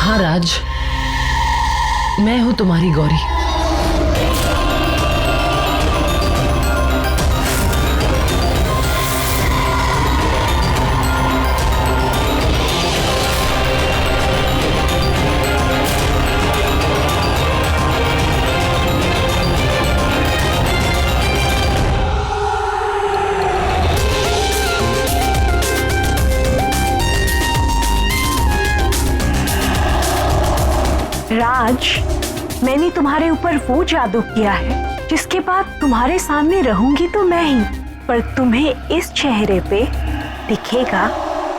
हाँ राज, मैं हूं तुम्हारी गौरी। राज, मैंने तुम्हारे ऊपर वो जादू किया है जिसके बाद तुम्हारे सामने रहूंगी तो मैं ही, पर तुम्हें इस चेहरे पे दिखेगा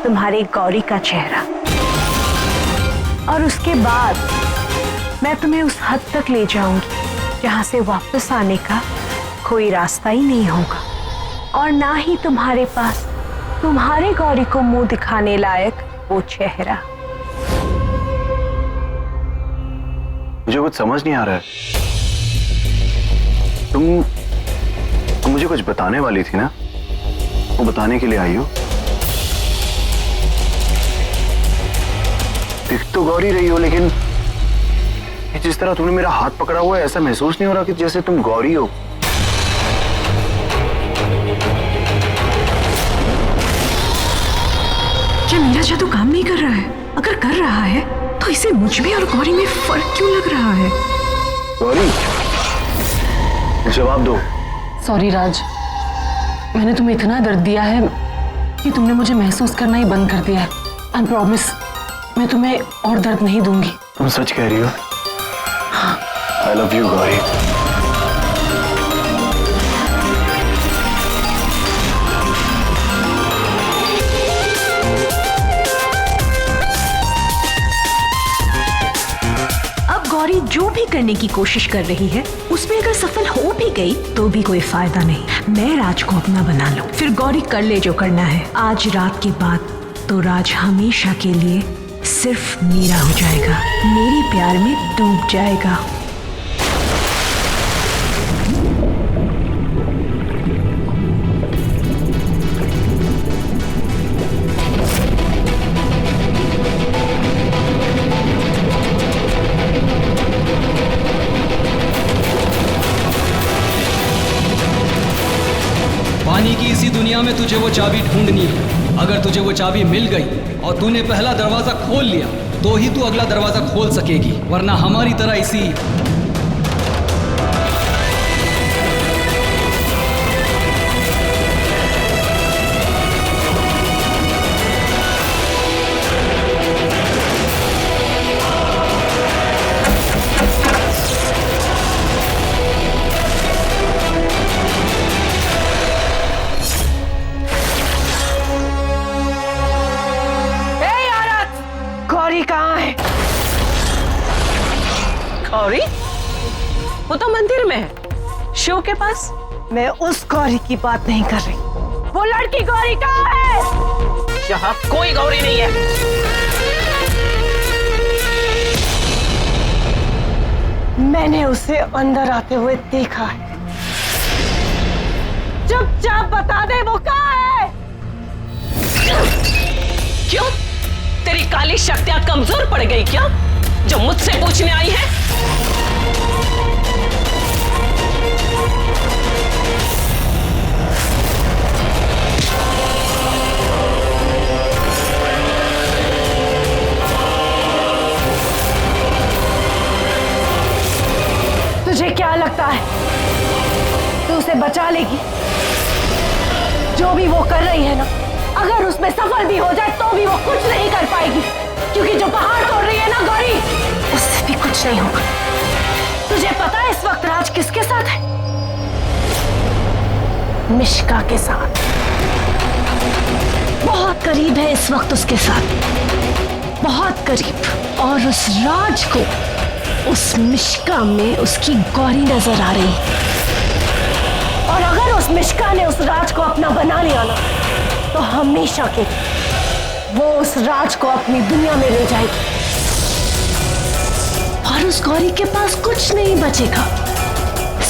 तुम्हारे गौरी का चेहरा। और उसके बाद मैं तुम्हें उस हद तक ले जाऊंगी जहां से वापस आने का कोई रास्ता ही नहीं होगा, और ना ही तुम्हारे पास तुम्हारे गौरी को मुंह दिखाने लायक वो चेहरा। मुझे कुछ समझ नहीं आ रहा है। तुम मुझे कुछ बताने वाली थी ना, वो बताने के लिए आई हो। दिख तो गौरी रही हो, लेकिन जिस तरह तुमने मेरा हाथ पकड़ा हुआ है, ऐसा महसूस नहीं हो रहा कि जैसे तुम गौरी हो। क्या मेरा जादू काम नहीं कर रहा है? अगर कर रहा है तो इसे मुझ में और गौरी में फर्क क्यों लग रहा है? गौरी, जवाब दो। सॉरी राज, मैंने तुम्हें इतना दर्द दिया है कि तुमने मुझे महसूस करना ही बंद कर दिया है। आई प्रॉमिस, मैं तुम्हें और दर्द नहीं दूंगी। तुम सच कह रही हो? I love you Gauri. Gauri जो भी करने की कोशिश कर रही है उसमें अगर सफल हो भी गई तो भी कोई फायदा नहीं। मैं राज को अपना बना लूं, फिर गौरी कर ले जो करना है। आज रात के बाद तो राज हमेशा के लिए सिर्फ मेरा हो जाएगा, मेरे प्यार में डूब जाएगा। पानी की इसी दुनिया में तुझे वो चाबी ढूंढनी है। अगर तुझे वो चाबी मिल गई और तूने पहला दरवाजा खोल लिया तो ही तू अगला दरवाजा खोल सकेगी, वरना हमारी तरह इसी गौरी? वो तो मंदिर में है, शिव के पास। मैं उस गौरी की बात नहीं कर रही। वो लड़की गौरी कहाँ है? यहाँ कोई गौरी नहीं है। मैंने उसे अंदर आते हुए देखा है। चुपचाप बता दे वो कहाँ है? क्यों? तेरी काली शक्तियां कमजोर पड़ गई क्या, जो मुझसे पूछने आई है? तुझे क्या लगता है तू उसे बचा लेगी? जो भी वो कर रही है ना, अगर उसमें सफल भी हो जाए तो भी वो कुछ नहीं कर पाएगी, क्योंकि जो पहाड़ तोड़ रही है ना गौरी, उससे भी कुछ नहीं होगा। तुझे पता है इस वक्त राज किसके साथ है? मिश्का के साथ। बहुत करीब है इस वक्त उसके साथ, बहुत करीब। और उस राज को उस मिश्का में उसकी गौरी नजर आ रही। और अगर उस मिश्का ने उस राज को अपना बना लिया ना, तो हमेशा के वो उस राज को अपनी दुनिया में ले जाएगी और उस गौरी के पास कुछ नहीं बचेगा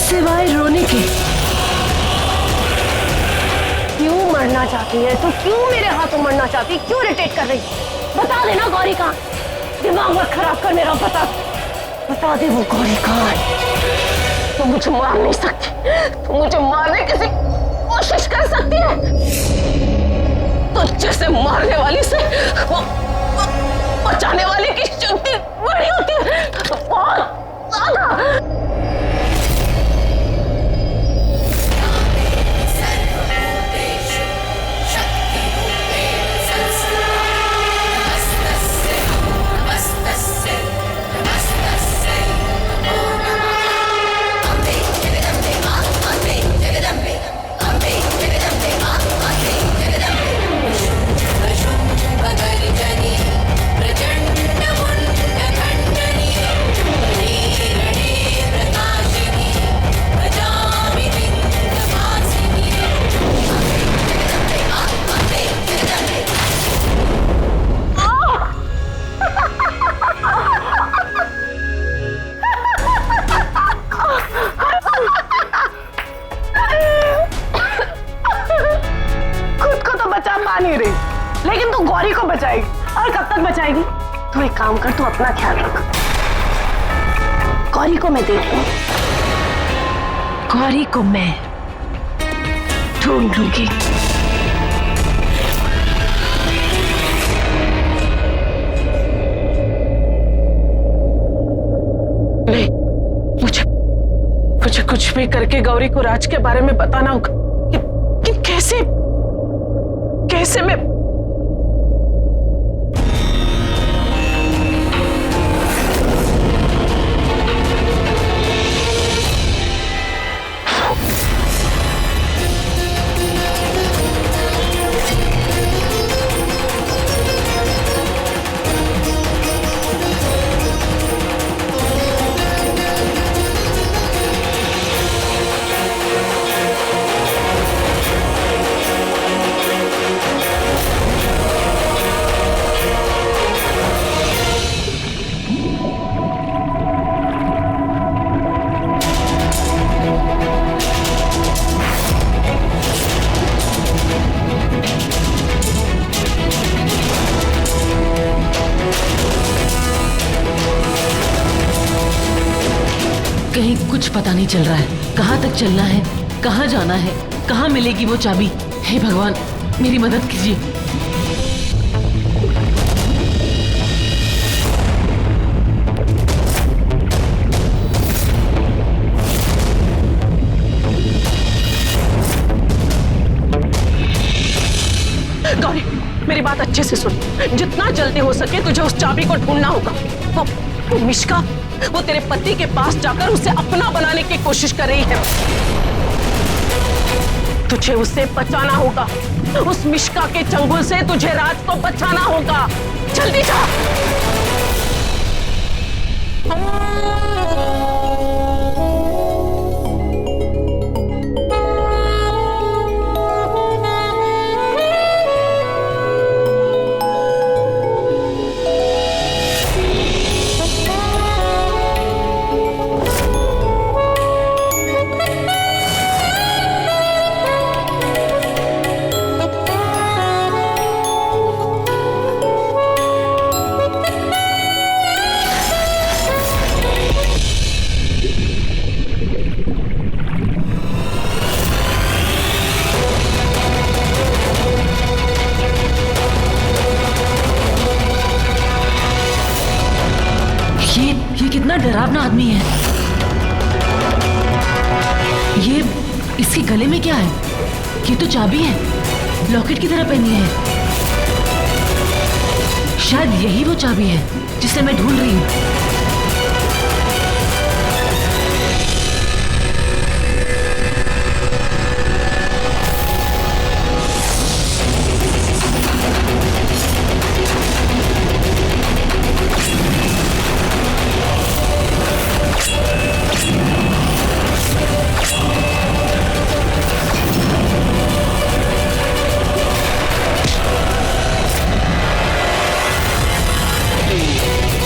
सिवाय रोने के। क्यों मरना चाहती है? तो क्यों मेरे हाथों मरना चाहती? क्यों इरिटेट कर रही? बता देना गौरी कहाँ? दिमाग मत खराब कर मेरा। बता दे वो गौरी कहाँ है। तू मुझे मार नहीं सकती, तू मुझे मारने की कोशिश कर सकती है। तो जैसे मारने वाली से वो बचाने वाले की शक्ति बड़ी होती है, बहुत ज्यादा। लेकिन तू गौरी को बचाएगी, और कब तक बचाएगी? तू एक काम कर, तू अपना ख्याल रख। गौरी को मैं देख लूं, गौरी को मैं ढूंढ लूंगी। नहीं, मुझे कुछ भी करके गौरी को राज के बारे में बताना होगा कि कैसे मैं कहीं कुछ पता नहीं चल रहा है। कहाँ तक चलना है, कहाँ जाना है, कहाँ मिलेगी वो चाबी। हे भगवान, मेरी मदद कीजिए। गौरी, मेरी बात अच्छे से सुन। जितना जल्दी हो सके तुझे उस चाबी को ढूंढना होगा। वो मिश्का, वो तेरे पति के पास जाकर उसे अपना बनाने की कोशिश कर रही है। तुझे उसे बचाना होगा। उस मिश्का के चंगुल से तुझे राज को बचाना होगा। जल्दी जा। ये कितना डरावना आदमी है। ये इसके गले में क्या है? ये तो चाबी है, लॉकेट की तरह पहनी है। शायद यही वो चाबी है जिसे मैं ढूंढ रही हूँ।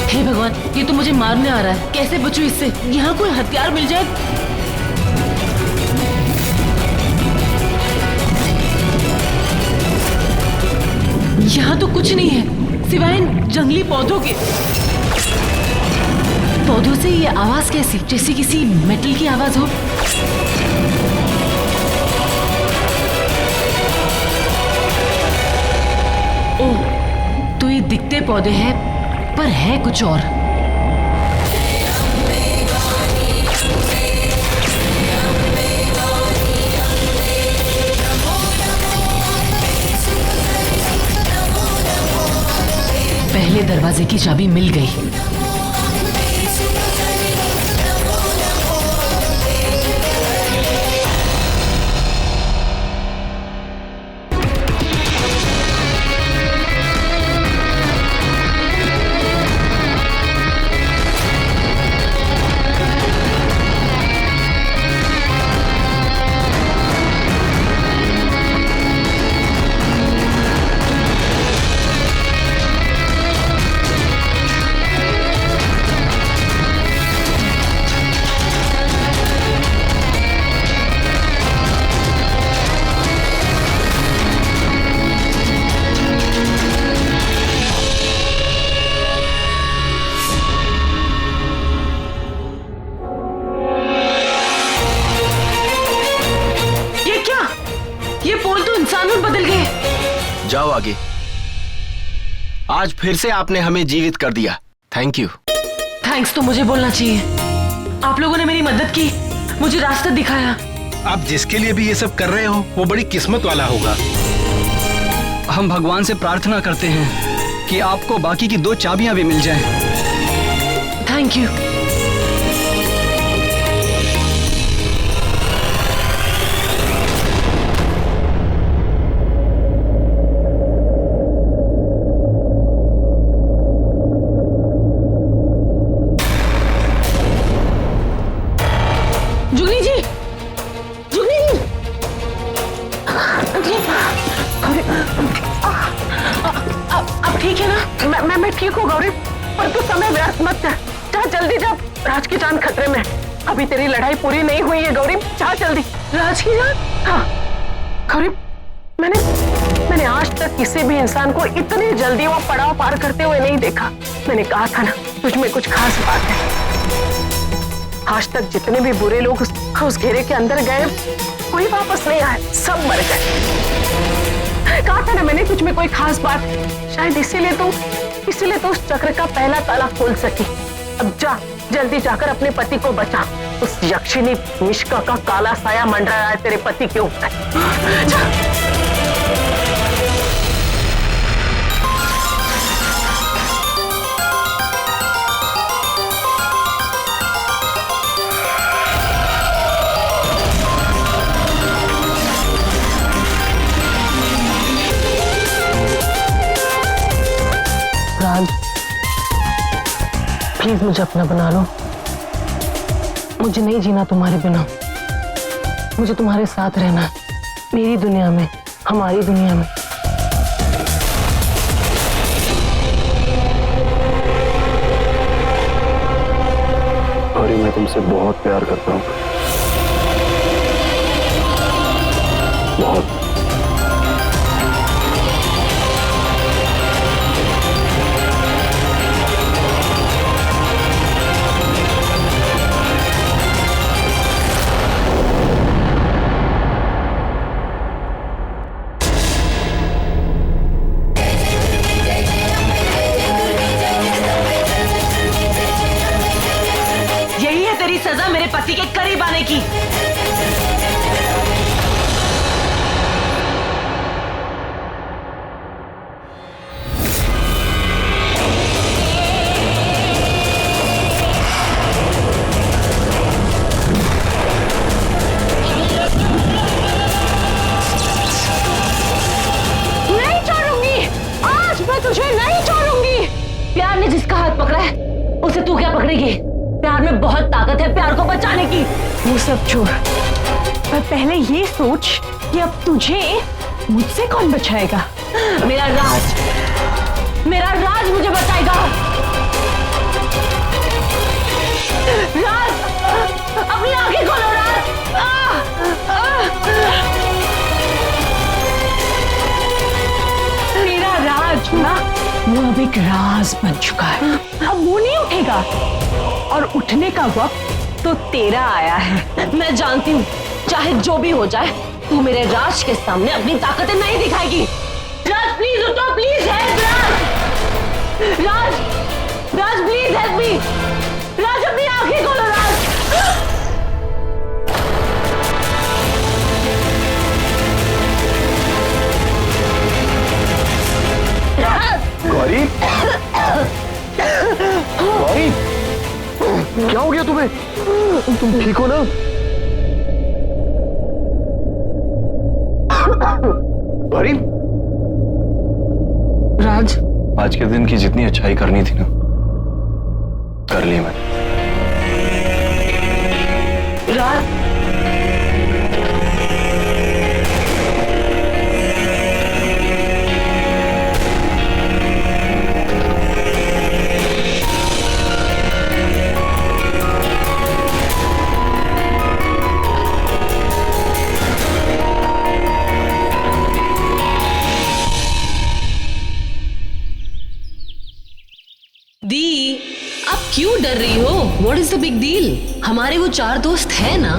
हे भगवान, ये तो मुझे मारने आ रहा है। कैसे बचूं इससे? यहाँ कोई हथियार मिल जाए। यहाँ तो कुछ नहीं है सिवाय इन जंगली पौधों के। पौधों से ये आवाज कैसी, जैसे किसी मेटल की आवाज हो? ओह, तो ये दिखते पौधे हैं पर है कुछ और। पहले दरवाजे की चाबी मिल गई। जाओ आगे। आज फिर से आपने हमें जीवित कर दिया। Thank you. थैंक्स तो मुझे बोलना चाहिए। आप लोगों ने मेरी मदद की, मुझे रास्ता दिखाया। आप जिसके लिए भी ये सब कर रहे हो वो बड़ी किस्मत वाला होगा। हम भगवान से प्रार्थना करते हैं कि आपको बाकी की 2 चाबियां भी मिल जाएं। Thank you. जुगनी जी, जुगनी जी, अब ठीक है ना? मैं ठीक हूँ गौरी, पर तू समय व्यर्थ मत कर। जा जल्दी जा, राज की जान खतरे में। अभी तेरी लड़ाई पूरी नहीं हुई है गौरी, जा जल्दी। राज की जान? हाँ गौरी, मैंने आज तक किसी भी इंसान को इतनी जल्दी वो पड़ाव पार करते हुए नहीं देखा। मैंने कहा था ना, तुझ में कुछ खास बात है। आज तक जितने भी बुरे लोग उस घेरे के अंदर गए, कोई वापस नहीं आए, सब मर गए। कहा था ना मैंने, तुझ में कोई खास बात है। शायद इसीलिए तो उस चक्र का पहला ताला खोल सकी। अब जा, जल्दी जाकर अपने पति को बचा। उस यक्षिणी मिश्का का काला साया मंडरा रहा है तेरे पति के ऊपर। जा। राज, प्लीज मुझे अपना बना लो। मुझे नहीं जीना तुम्हारे बिना। मुझे तुम्हारे साथ रहना है, मेरी दुनिया में, हमारी दुनिया में। और मैं तुमसे बहुत प्यार करता हूँ, बहुत। सजा मेरे पति के करीब आने की। नहीं छोड़ूंगी, आज मैं तुझे नहीं छोड़ूंगी। प्यार ने जिसका हाथ पकड़ा है, उसे तू क्या पकड़ेगी? प्यार में बहुत ताकत है प्यार को बचाने की। वो सब छोड़, पर पहले ये सोच कि अब तुझे मुझसे कौन बचाएगा? मेरा राज मुझे बचाएगा। राज, अपनी आंखें खोलो राज। मेरा राज ना, वो अब एक राज बन चुका है। अब वो नहीं उठेगा और उठने का वक्त तो तेरा आया है। मैं जानती हूँ, चाहे जो भी हो जाए, तू मेरे राज के सामने अपनी ताकतें नहीं दिखाएगी। राज प्लीज उठो, please help Raj. Raj please help me. Raj अपनी आंखें खोलो राज। गौरी, गौरी, क्या हो गया तुम्हें? तुम ठीक हो ना? गौरी, राज, आज के दिन की जितनी अच्छाई करनी थी ना, कर ली मैंने। राज, दी, आप क्यों डर रही हो? What is the big deal? हमारे वो 4 दोस्त हैं ना,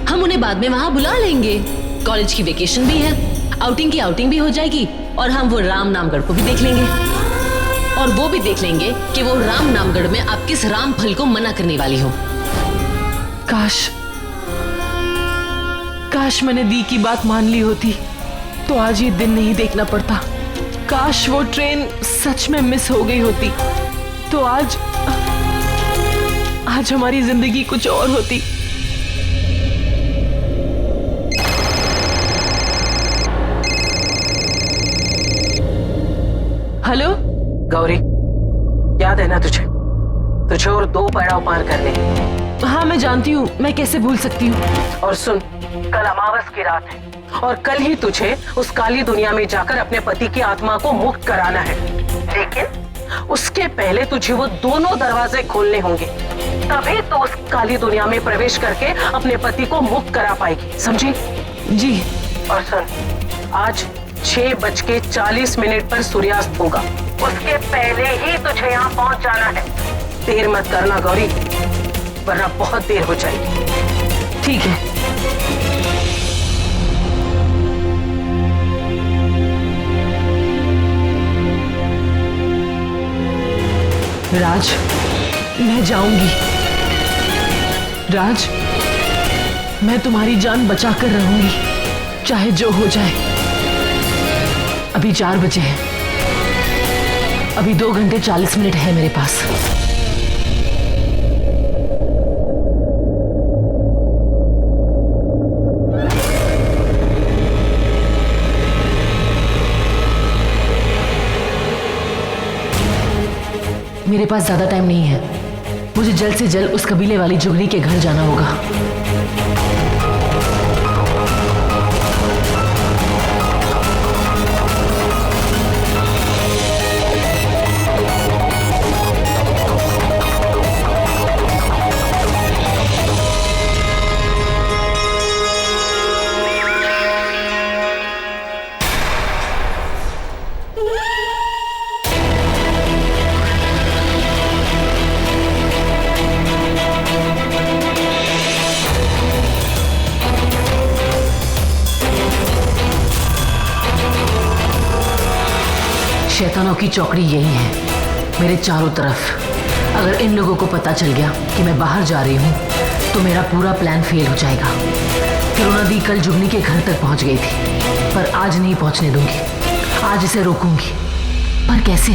हम उन्हें बाद में वहाँ बुला लेंगे। कॉलेज की वेकेशन भी है, आउटिंग की आउटिंग भी हो जाएगी और हम वो राम नामगढ़ को भी देख लेंगे। और वो भी देख लेंगे कि वो राम नामगढ़ में आप किस राम फल को मना करने वाली हो। काश मैंने दी की बात मान ली होती तो आज ये दिन नहीं देखना पड़ता। काश वो ट्रेन सच में मिस हो गई होती तो आज हमारी जिंदगी कुछ और होती। हेलो गौरी, याद है ना तुझे और 2 पड़ाव पार करने हैं। हाँ मैं जानती हूँ, मैं कैसे भूल सकती हूँ। और सुन, कल अमावस की रात है और कल ही तुझे उस काली दुनिया में जाकर अपने पति की आत्मा को मुक्त कराना है। लेकिन उसके पहले तुझे वो दोनों दरवाजे खोलने होंगे, तभी तो उस काली दुनिया में प्रवेश करके अपने पति को मुक्त करा पाएगी, समझी? जी। और सुन, आज 6:40 पर सूर्यास्त होगा, उसके पहले ही तुझे यहाँ पहुंच जाना है। देर मत करना गौरी, वरना बहुत देर हो जाएगी। ठीक है। राज, मैं जाऊंगी। राज, मैं तुम्हारी जान बचा कर रहूंगी, चाहे जो हो जाए। अभी 4 बजे हैं, अभी 2 घंटे 40 मिनट है मेरे पास। मेरे पास ज्यादा टाइम नहीं है, मुझे जल्द से जल्द उस कबीले वाली जुगनी के घर जाना होगा। शैतानों की चौकड़ी यही है, मेरे चारों तरफ। अगर इन लोगों को पता चल गया कि मैं बाहर जा रही हूँ तो मेरा पूरा प्लान फेल हो जाएगा। करुणा दी कल जुगनी के घर तक पहुँच गई थी, पर आज नहीं पहुँचने दूंगी। आज इसे रोकूंगी, पर कैसे?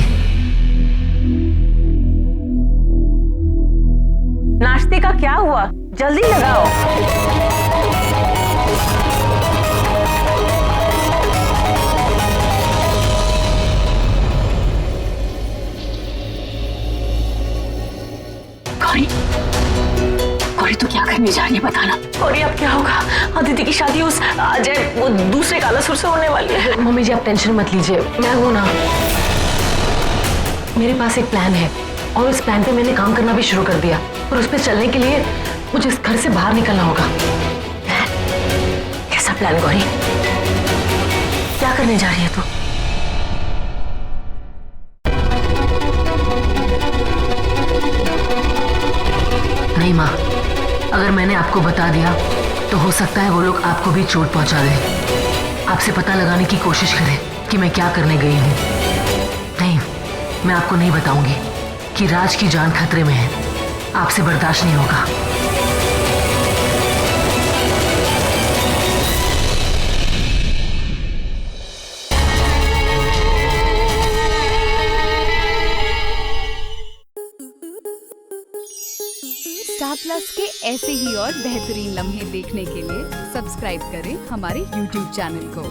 नाश्ते का क्या हुआ? जल्दी लगाओ। गौरी, तू क्या करने जा रही है बताना। गौरी, अब क्या होगा? अदिति की शादी उस अजय वो दूसरे कालासुर से होने वाली है। मम्मी जी, आप टेंशन मत लीजिए, मैं हूं ना। मेरे पास एक प्लान है और उस प्लान पे मैंने काम करना भी शुरू कर दिया, और उस पे चलने के लिए मुझे इस घर से बाहर निकलना होगा। कैसा प्लान गौरी? क्या करने जा रही है तू? नहीं माँ, अगर मैंने आपको बता दिया तो हो सकता है वो लोग आपको भी चोट पहुंचा दें, आपसे पता लगाने की कोशिश करें कि मैं क्या करने गई हूँ। नहीं, मैं आपको नहीं बताऊंगी कि राज की जान खतरे में है, आपसे बर्दाश्त नहीं होगा। स्टार प्लस के ऐसे ही और बेहतरीन लम्हे देखने के लिए सब्सक्राइब करें हमारे YouTube चैनल को।